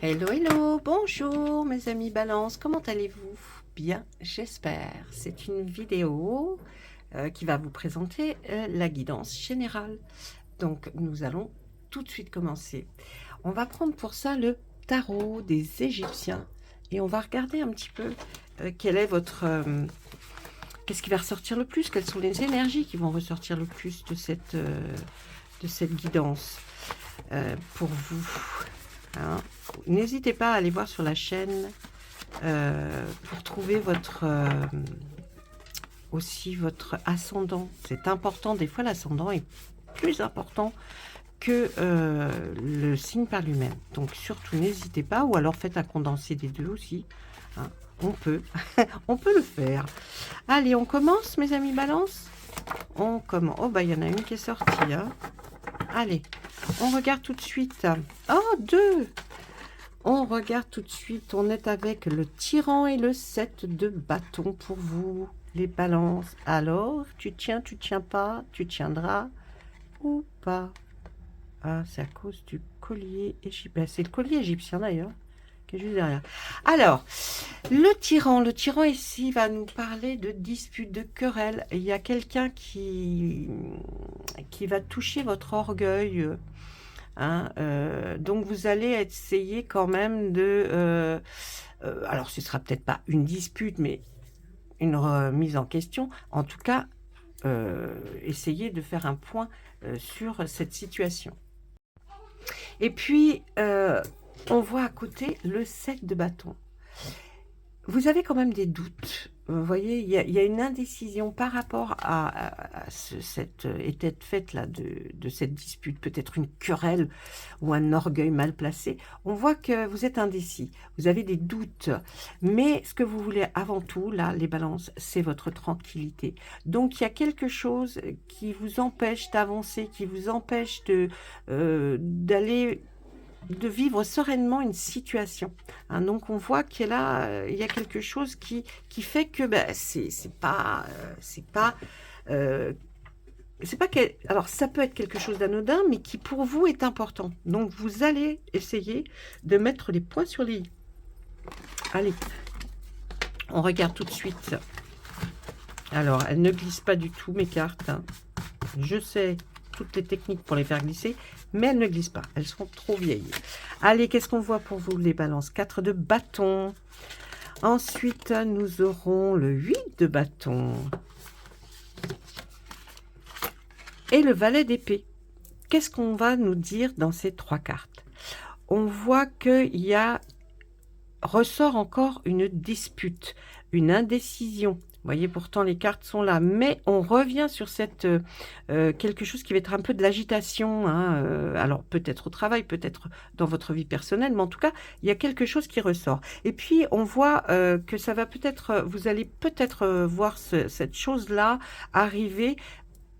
Hello, hello, bonjour mes amis Balance, comment allez-vous? Bien, j'espère. C'est une vidéo qui va vous présenter la guidance générale. Donc, nous allons tout de suite commencer. On va prendre pour ça le tarot des Égyptiens et on va regarder un petit peu quel est votre... qu'est-ce qui va ressortir le plus? Quelles sont les énergies qui vont ressortir le plus de cette guidance pour vous? Hein. N'hésitez pas à aller voir sur la chaîne pour trouver aussi votre ascendant. C'est important, des fois l'ascendant est plus important que le signe par lui-même. Donc surtout n'hésitez pas, ou alors faites un condensé des deux aussi. Hein. On peut, on peut le faire. Allez, on commence mes amis Balance. On commence. Oh bah il y en a une qui est sortie. Hein. Allez, on regarde tout de suite. Oh, deux. On regarde tout de suite. On est avec le tyran et le 7 de bâton pour vous, les balances. Alors, tu tiens pas, tu tiendras ou pas? Ah, c'est à cause du collier égyptien. C'est le collier égyptien d'ailleurs, qui est juste derrière. Alors, le tyran ici va nous parler de disputes, de querelles. Il y a quelqu'un qui va toucher votre orgueil. Hein, donc vous allez essayer quand même de... alors ce sera peut-être pas une dispute, mais une remise en question. En tout cas, essayer de faire un point sur cette situation. Et puis, on voit à côté le 7 de bâton. Vous avez quand même des doutes. Vous voyez, il y a une indécision par rapport à cette fait là de cette dispute, peut-être une querelle ou un orgueil mal placé. On voit que vous êtes indécis, vous avez des doutes, mais ce que vous voulez avant tout, là, les balances, c'est votre tranquillité. Donc, il y a quelque chose qui vous empêche d'avancer, qui vous empêche de vivre sereinement une situation. Hein, donc on voit qu'il y a il y a quelque chose qui fait que c'est pas alors ça peut être quelque chose d'anodin, mais qui pour vous est important. Donc vous allez essayer de mettre les points sur les i. Allez, on regarde tout de suite. Alors, elles ne glissent pas du tout, mes cartes. Hein. Je sais toutes les techniques pour les faire glisser, mais elles ne glissent pas. Elles sont trop vieilles. Allez, qu'est-ce qu'on voit pour vous, les balances? 4 de bâton. Ensuite, nous aurons le 8 de bâton. Et le valet d'épée. Qu'est-ce qu'on va nous dire dans ces 3 cartes? On voit qu'il ressort encore une dispute, une indécision. Vous voyez, pourtant, les cartes sont là. Mais on revient sur quelque chose qui va être un peu de l'agitation. Hein, alors, peut-être au travail, peut-être dans votre vie personnelle. Mais en tout cas, il y a quelque chose qui ressort. Et puis, on voit que ça va peut-être... Vous allez peut-être voir cette chose-là arriver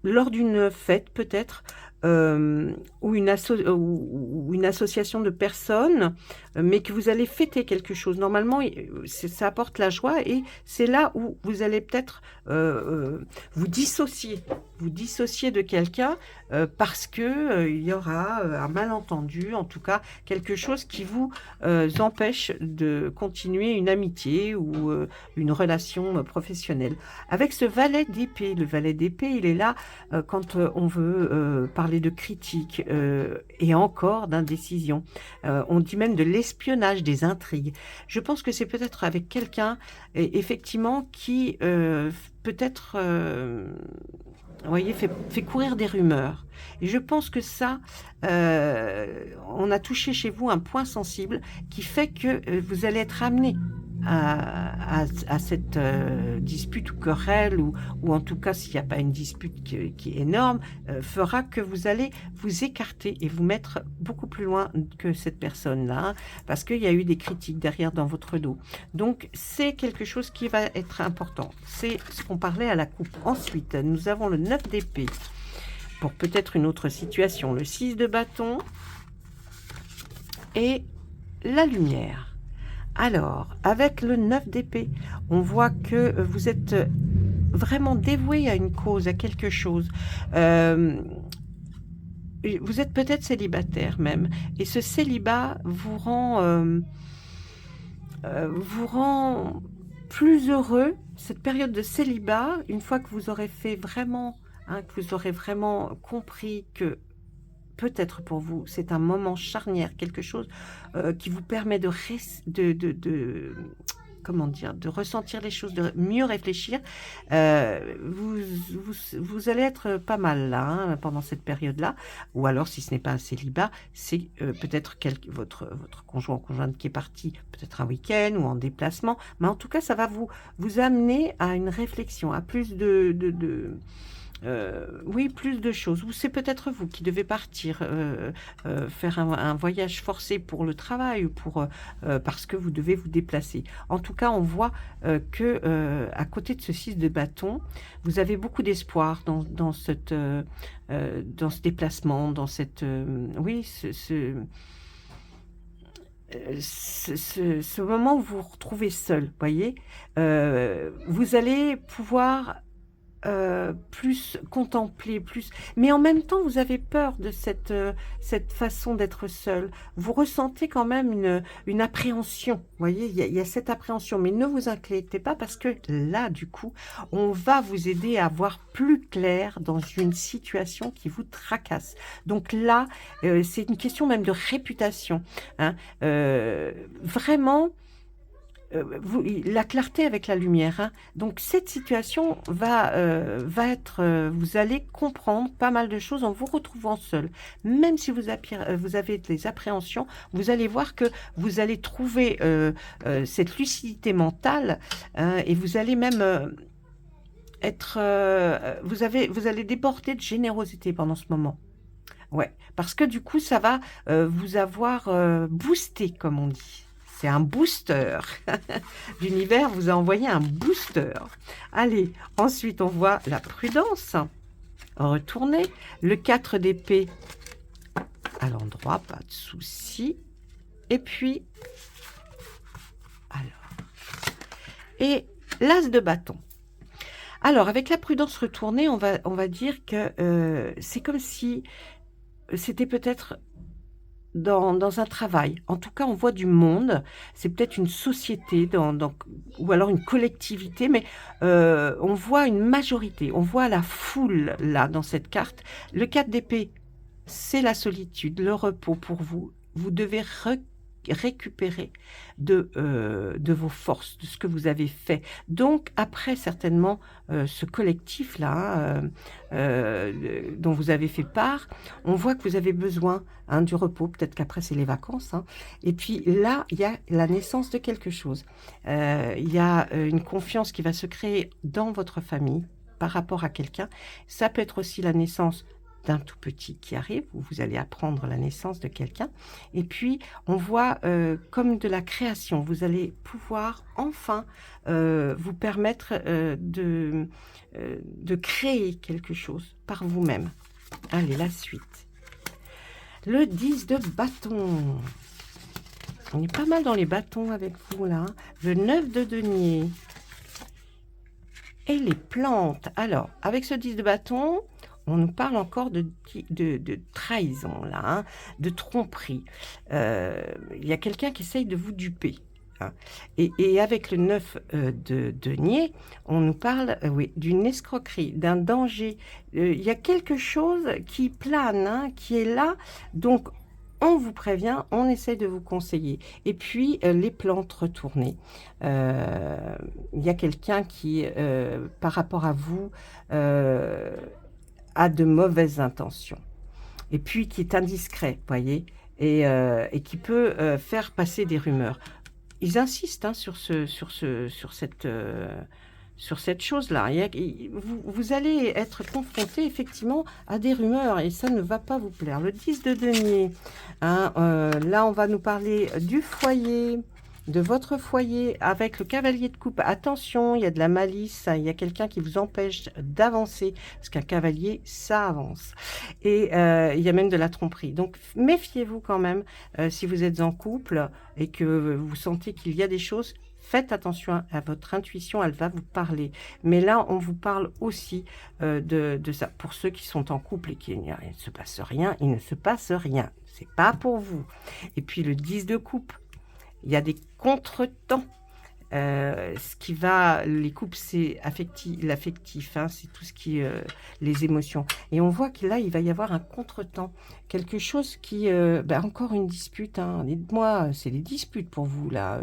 lors d'une fête, peut-être, ou une association de personnes, mais que vous allez fêter quelque chose. Normalement, ça apporte la joie et c'est là où vous allez peut-être vous dissocier de quelqu'un parce que il y aura un malentendu, en tout cas quelque chose qui vous empêche de continuer une amitié ou une relation professionnelle. Avec ce valet d'épée, le valet d'épée, il est là quand on veut parler de critique et encore d'indécision. On dit même de l'espionnage, des intrigues. Je pense que c'est peut-être avec quelqu'un, effectivement, qui peut-être... vous voyez, fait courir des rumeurs. Et je pense que ça, on a touché chez vous un point sensible qui fait que vous allez être amené à cette dispute ou querelle, ou en tout cas, s'il n'y a pas une dispute qui est énorme, fera que vous allez vous écarter et vous mettre beaucoup plus loin que cette personne-là, hein, parce qu'il y a eu des critiques derrière dans votre dos. Donc, c'est quelque chose qui va être important. C'est ce qu'on parlait à la coupe. Ensuite, nous avons le 9 d'épée pour peut-être une autre situation. Le 6 de bâton et la lumière. Alors, avec le 9 d'épée, on voit que vous êtes vraiment dévoué à une cause, à quelque chose. et vous êtes peut-être célibataire même, et ce célibat vous rend plus heureux. Cette période de célibat, une fois que vous aurez fait vraiment, hein, que vous aurez vraiment compris que peut-être pour vous, c'est un moment charnière, quelque chose qui vous permet comment dire, de ressentir les choses, de mieux réfléchir. Vous allez être pas mal là, hein, pendant cette période-là. Ou alors, si ce n'est pas un célibat, c'est peut-être votre conjoint ou conjointe qui est parti, peut-être un week-end ou en déplacement. Mais en tout cas, ça va vous amener à une réflexion, à plus oui, plus de choses. Ou c'est peut-être vous qui devez partir faire un voyage forcé pour le travail ou parce que vous devez vous déplacer. En tout cas, on voit que à côté de ce 6 de bâton, vous avez beaucoup d'espoir dans ce déplacement, dans cette oui, ce moment où vous vous retrouvez seul, voyez. Vous allez pouvoir plus contempler, plus, mais en même temps, vous avez peur de cette façon d'être seul. Vous ressentez quand même une appréhension, vous voyez, il y a cette appréhension, mais ne vous inquiétez pas parce que là, du coup, on va vous aider à voir plus clair dans une situation qui vous tracasse. Donc là, c'est une question même de réputation, hein. Vraiment, la clarté avec la lumière, hein. Donc cette situation va être, vous allez comprendre pas mal de choses en vous retrouvant seul. Même si vous avez des appréhensions, vous allez voir que vous allez trouver cette lucidité mentale, et vous allez même être, vous allez déborder de générosité pendant ce moment. Ouais, parce que du coup, ça va vous avoir boosté, comme on dit. C'est un booster. L'univers vous a envoyé un booster. Allez, ensuite, on voit la prudence. Retournez. Le 4 d'épée à l'endroit, pas de souci. Et puis, alors, et l'as de bâton. Alors, avec la prudence retournée, on va dire que c'est comme si c'était peut-être dans un travail. En tout cas, on voit du monde. C'est peut-être une société ou alors une collectivité, mais on voit une majorité. On voit la foule, là, dans cette carte. Le 4 d'épée, c'est la solitude, le repos pour vous. Vous devez récupérer de vos forces, de ce que vous avez fait. Donc, après, certainement, ce collectif-là, dont vous avez fait part, on voit que vous avez besoin, hein, du repos. Peut-être qu'après, c'est les vacances, hein. Et puis là, il y a la naissance de quelque chose. Il y a une confiance qui va se créer dans votre famille par rapport à quelqu'un. Ça peut être aussi la naissance d'un tout petit qui arrive, où vous allez apprendre la naissance de quelqu'un. Et puis, on voit comme de la création. Vous allez pouvoir enfin vous permettre de créer quelque chose par vous-même. Allez, la suite. Le 10 de bâton. On est pas mal dans les bâtons avec vous, là. Le 9 de denier. Et les plantes. Alors, avec ce 10 de bâton, on nous parle encore de trahison, là, hein, de tromperie. Il y a quelqu'un qui essaye de vous duper, hein. Et avec le 9 de denier, on nous parle oui, d'une escroquerie, d'un danger. Il y a quelque chose qui plane, hein, qui est là. Donc, on vous prévient, on essaie de vous conseiller. Et puis, les plantes retournées. Il y a quelqu'un qui, par rapport à vous, a de mauvaises intentions. Et puis, qui est indiscret, vous voyez, et qui peut faire passer des rumeurs. Ils insistent, hein, sur cette chose-là. Vous allez être confronté effectivement à des rumeurs et ça ne va pas vous plaire. Le 10 de denier, hein, là on va nous parler du foyer, de votre foyer avec le cavalier de coupe. Attention, il y a de la malice, hein, il y a quelqu'un qui vous empêche d'avancer, parce qu'un cavalier, ça avance. Et il y a même de la tromperie. Donc méfiez-vous quand même, si vous êtes en couple et que vous sentez qu'il y a des choses, faites attention à votre intuition, elle va vous parler. Mais là, on vous parle aussi de ça. Pour ceux qui sont en couple et qu'il ne se passe rien, il ne se passe rien. C'est pas pour vous. Et puis le 10 de coupe, il y a des contretemps. Ce qui va, les couples, c'est l'affectif, hein, c'est tout ce qui est les émotions. Et on voit que là, il va y avoir un contretemps, quelque chose qui, encore une dispute, hein. Dites-moi, c'est des disputes pour vous, là,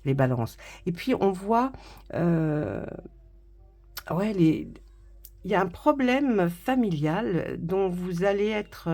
les balances. Et puis, on voit, ouais, il y a un problème familial dont vous allez être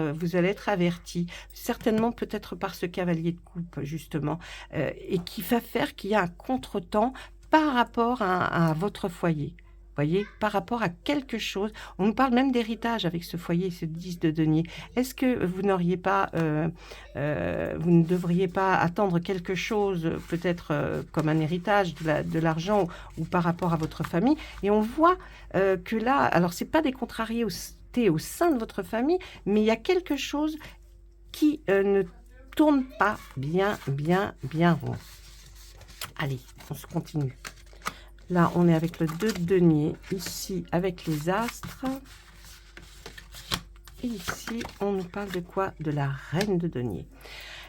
averti, certainement peut-être par ce cavalier de coupe justement, et qui va faire qu'il y a un contretemps par rapport à votre foyer. Voyez? Par rapport à quelque chose. On nous parle même d'héritage avec ce foyer, ce 10 de denier. Est-ce que vous n'auriez pas, vous ne devriez pas attendre quelque chose, peut-être, comme un héritage, de l'argent ou par rapport à votre famille? Et on voit que là, alors c'est pas des contrariétés au sein de votre famille, mais il y a quelque chose qui ne tourne pas bien rond. Allez, on se continue. Là, on est avec le 2 de denier, ici avec les astres. Et ici, on nous parle de quoi? De la reine de denier.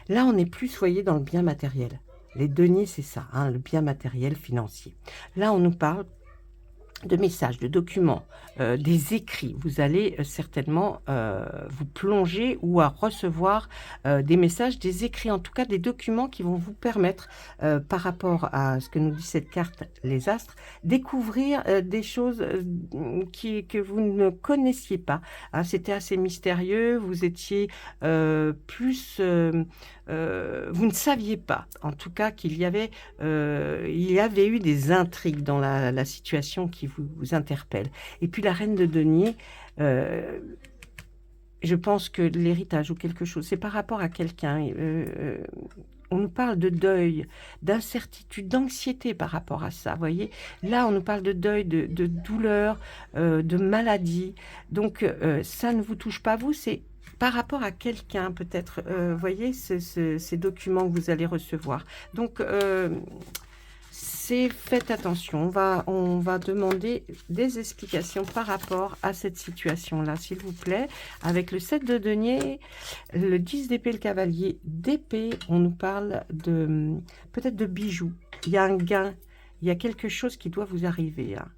Là, on n'est plus, soyez dans le bien matériel. Les deniers, c'est ça, hein, le bien matériel financier. Là, on nous parle de messages, de documents, des écrits. Vous allez certainement vous plonger ou à recevoir des messages, des écrits, en tout cas des documents qui vont vous permettre, par rapport à ce que nous dit cette carte, les astres, découvrir des choses que vous ne connaissiez pas. Hein, c'était assez mystérieux, vous étiez plus... vous ne saviez pas, en tout cas, qu'il y avait eu des intrigues dans la situation qui vous interpelle. Et puis la reine de denier, je pense que l'héritage ou quelque chose, c'est par rapport à quelqu'un. On nous parle de deuil, d'incertitude, d'anxiété par rapport à ça, voyez. Là, on nous parle de deuil, de douleur, de maladie. Donc, ça ne vous touche pas, vous, c'est par rapport à quelqu'un, peut-être, voyez, ces documents que vous allez recevoir. Donc, faites attention, on va demander des explications par rapport à cette situation-là, s'il vous plaît. Avec le 7 de denier, le 10 d'épée, le cavalier d'épée, on nous parle de peut-être de bijoux. Il y a un gain, il y a quelque chose qui doit vous arriver, hein.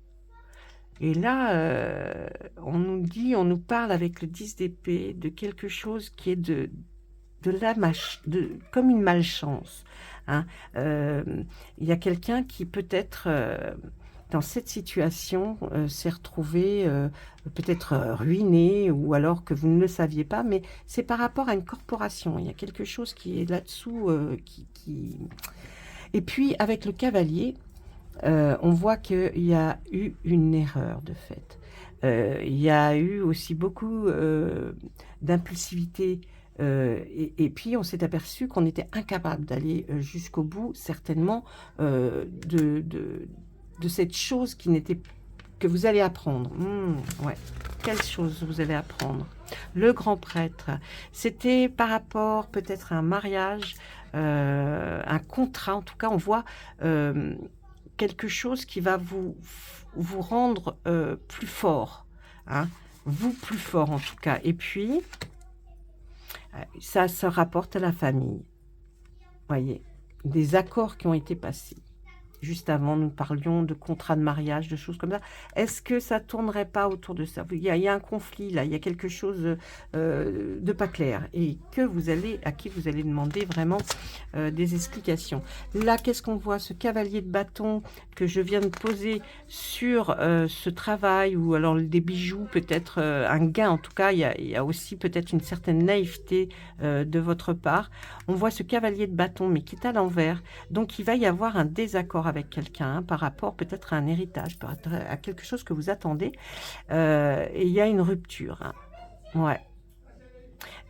Et là, on nous parle avec le 10 d'épée de quelque chose qui est comme une malchance. Hein. Il y a quelqu'un qui peut-être, dans cette situation, s'est retrouvé peut-être ruiné ou alors que vous ne le saviez pas, mais c'est par rapport à une corporation. Il y a quelque chose qui est là-dessous. Et puis, avec le cavalier, on voit qu'il y a eu une erreur de fait. Il y a eu aussi beaucoup d'impulsivité. Et puis, on s'est aperçu qu'on était incapable d'aller jusqu'au bout, certainement, de cette chose que vous allez apprendre. Ouais. Quelle chose vous allez apprendre? Le grand prêtre, c'était par rapport peut-être à un mariage, un contrat. En tout cas, on voit quelque chose qui va vous rendre plus fort. Hein, vous plus fort, en tout cas. Et puis... ça se rapporte à la famille, voyez, des accords qui ont été passés. Juste avant, nous parlions de contrat de mariage, de choses comme ça. Est-ce que ça tournerait pas autour de ça? Il y a un conflit là, il y a quelque chose de pas clair et à qui vous allez demander vraiment des explications. Là, qu'est-ce qu'on voit? Ce cavalier de bâton que je viens de poser sur ce travail ou alors des bijoux, peut-être un gain. En tout cas, il y a aussi peut-être une certaine naïveté de votre part. On voit ce cavalier de bâton, mais qui est à l'envers. Donc, il va y avoir un désaccord avec quelqu'un par rapport peut-être à un héritage, à quelque chose que vous attendez. Et il y a une rupture. Hein. Ouais.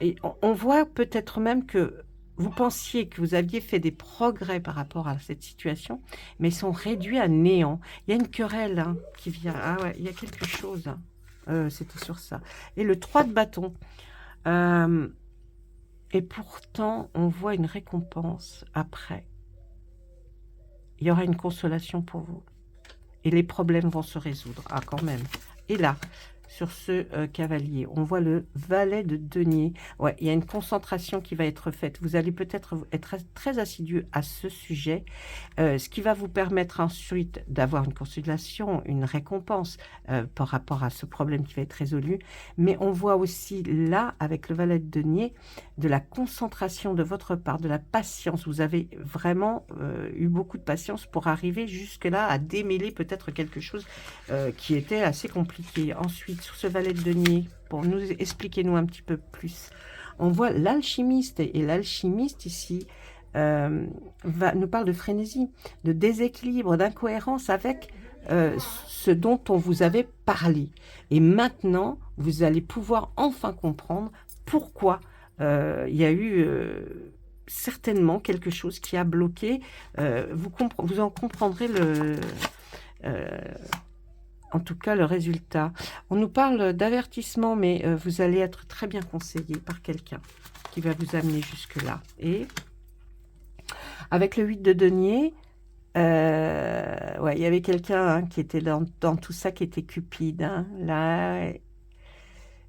Et on voit peut-être même que vous pensiez que vous aviez fait des progrès par rapport à cette situation, mais ils sont réduits à néant. Il y a une querelle hein, qui vient. Ah ouais, il y a quelque chose. C'était sur ça. Et le 3 de bâton. Et pourtant, on voit une récompense après. il y aura une consolation pour vous. Et les problèmes vont se résoudre. Ah, quand même. Et là, sur ce cavalier, on voit le valet de denier. Ouais, il y a une concentration qui va être faite. Vous allez peut-être être très assidu à ce sujet, ce qui va vous permettre ensuite d'avoir une consolation, une récompense par rapport à ce problème qui va être résolu. Mais on voit aussi là, avec le valet de denier, de la concentration de votre part, de la patience. Vous avez vraiment eu beaucoup de patience pour arriver jusque-là à démêler peut-être quelque chose qui était assez compliqué. Ensuite, sur ce valet de denier, pour nous expliquer-nous un petit peu plus, on voit l'alchimiste, et l'alchimiste ici nous parle de frénésie, de déséquilibre, d'incohérence avec ce dont on vous avait parlé. Et maintenant, vous allez pouvoir enfin comprendre pourquoi il y a eu certainement quelque chose qui a bloqué. Vous en comprendrez en tout cas le résultat. On nous parle d'avertissement, mais vous allez être très bien conseillé par quelqu'un qui va vous amener jusque-là. Et avec le 8 de denier, ouais, il y avait quelqu'un qui était dans tout ça, qui était cupide. Hein, là,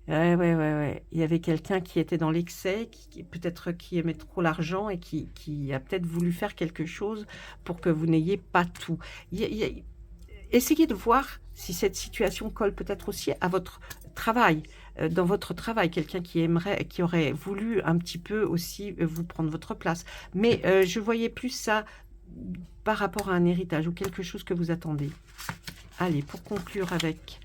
ouais. Il y avait quelqu'un qui était dans l'excès, peut-être qui aimait trop l'argent et qui a peut-être voulu faire quelque chose pour que vous n'ayez pas tout. Essayez de voir si cette situation colle peut-être aussi à votre travail. Dans votre travail, quelqu'un qui aurait voulu un petit peu aussi vous prendre votre place. Mais je voyais plus ça par rapport à un héritage ou quelque chose que vous attendez. Allez, pour conclure avec...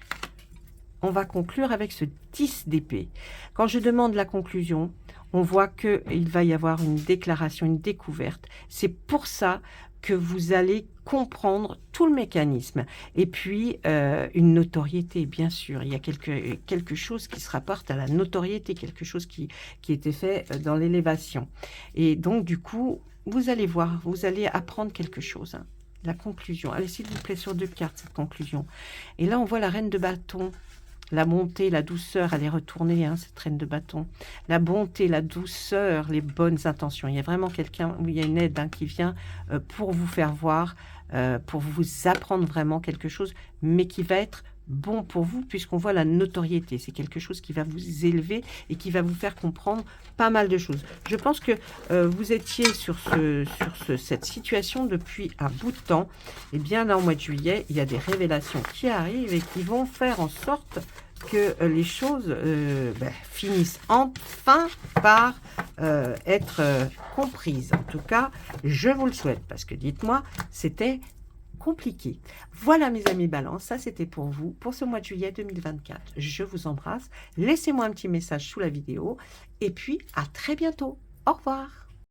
On va conclure avec ce 10 d'épée. Quand je demande la conclusion, on voit qu'il va y avoir une déclaration, une découverte. C'est pour ça que vous allez comprendre tout le mécanisme. Et puis, une notoriété, bien sûr. Il y a quelque chose qui se rapporte à la notoriété, quelque chose qui était fait dans l'élévation. Et donc, du coup, vous allez voir, vous allez apprendre quelque chose. Hein. La conclusion. Allez, s'il vous plaît, sur 2 cartes, cette conclusion. Et là, on voit la reine de bâton. La bonté, la douceur, elle est retournée, hein, cette reine de bâton. La bonté, la douceur, les bonnes intentions. Il y a vraiment quelqu'un, où il y a une aide hein, qui vient pour vous faire voir, pour vous apprendre vraiment quelque chose, mais qui va être bon pour vous, puisqu'on voit la notoriété. C'est quelque chose qui va vous élever et qui va vous faire comprendre pas mal de choses. Je pense que vous étiez sur cette situation depuis un bout de temps. Et bien là, au mois de juillet, il y a des révélations qui arrivent et qui vont faire en sorte que les choses finissent enfin par être comprises. En tout cas, je vous le souhaite, parce que dites-moi, c'était compliqué. Voilà mes amis Balance, ça c'était pour vous, pour ce mois de juillet 2024. Je vous embrasse, laissez-moi un petit message sous la vidéo, et puis à très bientôt. Au revoir.